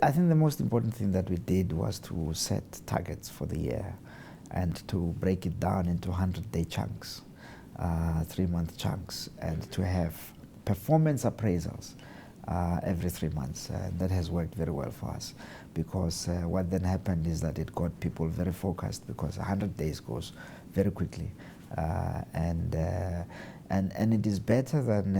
I think the most important thing that we did was to set targets for the year and to break it down into 100-day chunks, 3-month chunks, and to have performance appraisals every 3 months. That has worked very well for us, because what then happened is that it got people very focused, because 100 days goes very quickly. And it is better than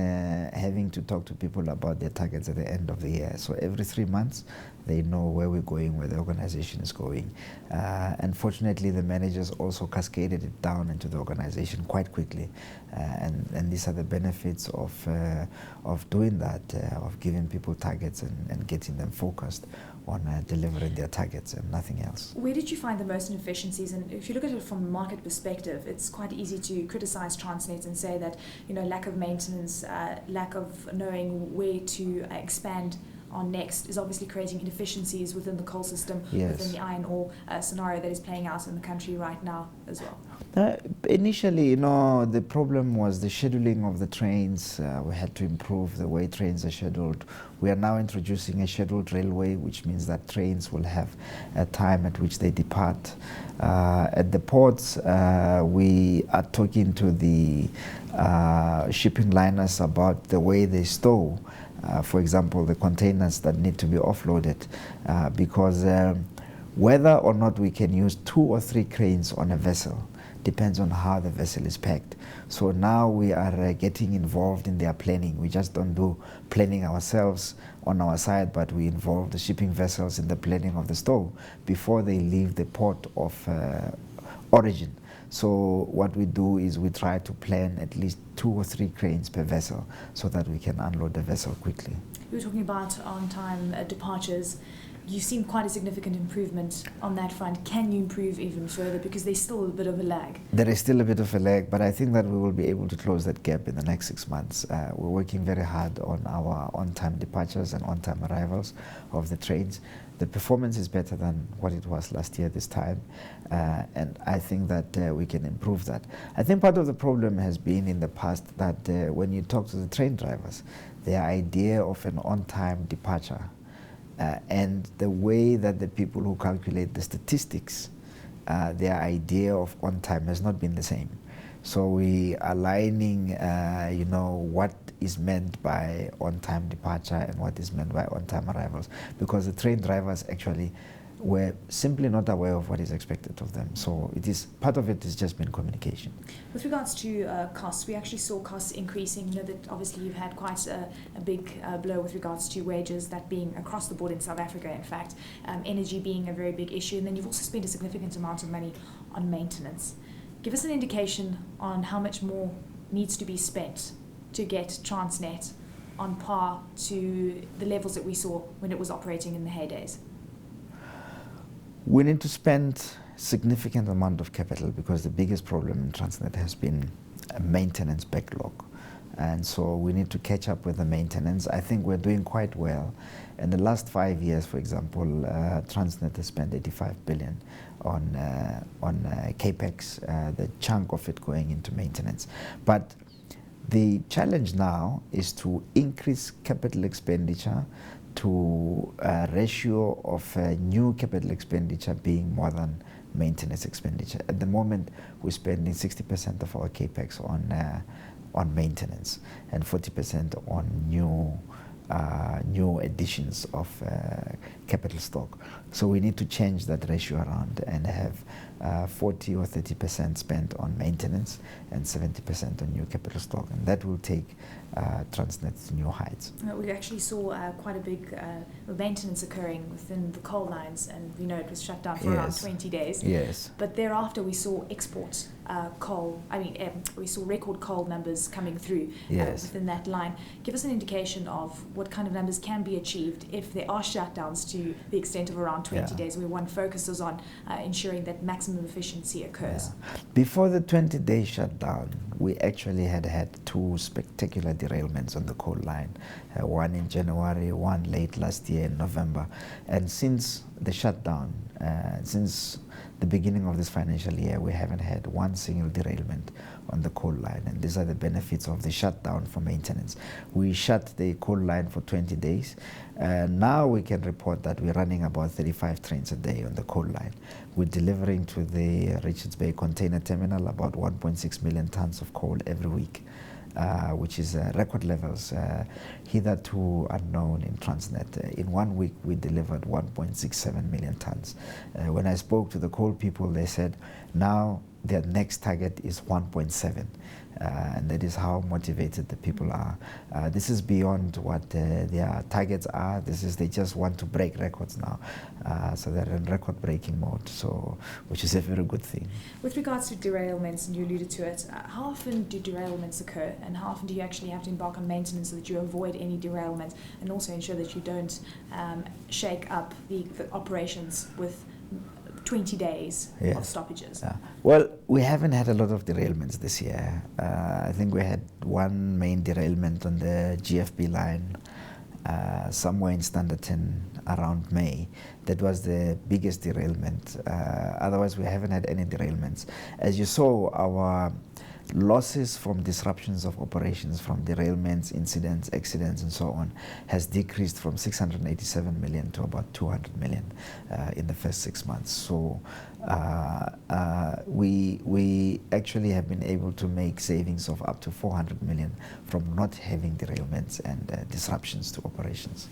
having to talk to people about their targets at the end of the year. So every 3 months, they know where we're going, where the organization is going. And fortunately, the managers also cascaded it down into the organization quite quickly. And these are the benefits of doing that, of giving people targets and getting them focused on delivering their targets and nothing else. Where did you find the most inefficiencies? And if you look at it from a market perspective, it's quite easy to criticize Transnet and say that, lack of maintenance, lack of knowing where to expand on next is obviously creating inefficiencies within the coal system, within the iron ore scenario that is playing out in the country right now as well. Initially, the problem was the scheduling of the trains. We had to improve the way trains are scheduled. We are now introducing a scheduled railway, which means that trains will have a time at which they depart. At the ports, we are talking to the shipping liners about the way they stow, for example, the containers that need to be offloaded, because whether or not we can use 2 or 3 cranes on a vessel depends on how the vessel is packed. So now we are getting involved in their planning. We just don't do planning ourselves on our side, but we involve the shipping vessels in the planning of the stow before they leave the port of origin. So what we do is we try to plan at least 2 or 3 cranes per vessel so that we can unload the vessel quickly. You were talking about on-time departures. You've seen quite a significant improvement on that front. Can you improve even further? Because there's still a bit of a lag. There is still a bit of a lag, but I think that we will be able to close that gap in the next 6 months. We're working very hard on our on-time departures and on-time arrivals of the trains. The performance is better than what it was last year this time, and I think that we can improve that. I think part of the problem has been in the past that when you talk to the train drivers, their idea of an on-time departure and the way that the people who calculate the statistics, their idea of on time has not been the same. So we are aligning, what is meant by on-time departure and what is meant by on-time arrivals, because the train drivers actually were simply not aware of what is expected of them. So part of it has just been communication. With regards to costs, we actually saw costs increasing. That obviously you've had quite a big blow with regards to wages, that being across the board in South Africa, in fact, energy being a very big issue, and then you've also spent a significant amount of money on maintenance. Give us an indication on how much more needs to be spent to get Transnet on par to the levels that we saw when it was operating in the heydays. We need to spend significant amount of capital, because the biggest problem in Transnet has been a maintenance backlog. And so we need to catch up with the maintenance. I think we're doing quite well. In the last 5 years, for example, Transnet has spent 85 billion on capex, the chunk of it going into maintenance. But the challenge now is to increase capital expenditure to a ratio of new capital expenditure being more than maintenance expenditure. At the moment, we're spending 60% of our capex on maintenance and 40% on new additions of capital stock. So we need to change that ratio around and have 40 or 30% spent on maintenance and 70% on new capital stock, and that will take Transnet to new heights. We actually saw quite a big maintenance occurring within the coal lines, and we know it was shut down for around 20 days. Yes. But thereafter we saw export coal, we saw record coal numbers coming through within that line. Give us an indication of what kind of numbers can be achieved if there are shutdowns to the extent of around 20 days, where one focuses on ensuring that maximum efficiency occurs. Before the 20-day shutdown, we actually had 2 spectacular derailments on the coal line, one in January, one late last year in November. And since the shutdown, since the beginning of this financial year, we haven't had one single derailment on the coal line, and these are the benefits of the shutdown for maintenance. We shut the coal line for 20 days. Now we can report that we're running about 35 trains a day on the coal line. We're delivering to the Richards Bay Container Terminal about 1.6 million tons of coal every week. Which is record levels, hitherto unknown in Transnet. In 1 week, we delivered 1.67 million tons. When I spoke to the coal people, they said now their next target is 1.7. And that is how motivated the people are. This is beyond what their targets are. They just want to break records now. So they're in record-breaking mode, which is a very good thing. With regards to derailments, and you alluded to it, how often do derailments occur, and how often do you actually have to embark on maintenance so that you avoid any derailment, and also ensure that you don't shake up the operations with 20 days of stoppages? Well, we haven't had a lot of derailments this year. I think we had one main derailment on the GFB line somewhere in Standerton around May. That was the biggest derailment. Otherwise, we haven't had any derailments. As you saw, our losses from disruptions of operations, from derailments, incidents, accidents, and so on, has decreased from 687 million to about 200 million in the first 6 months. So we actually have been able to make savings of up to 400 million from not having derailments and disruptions to operations.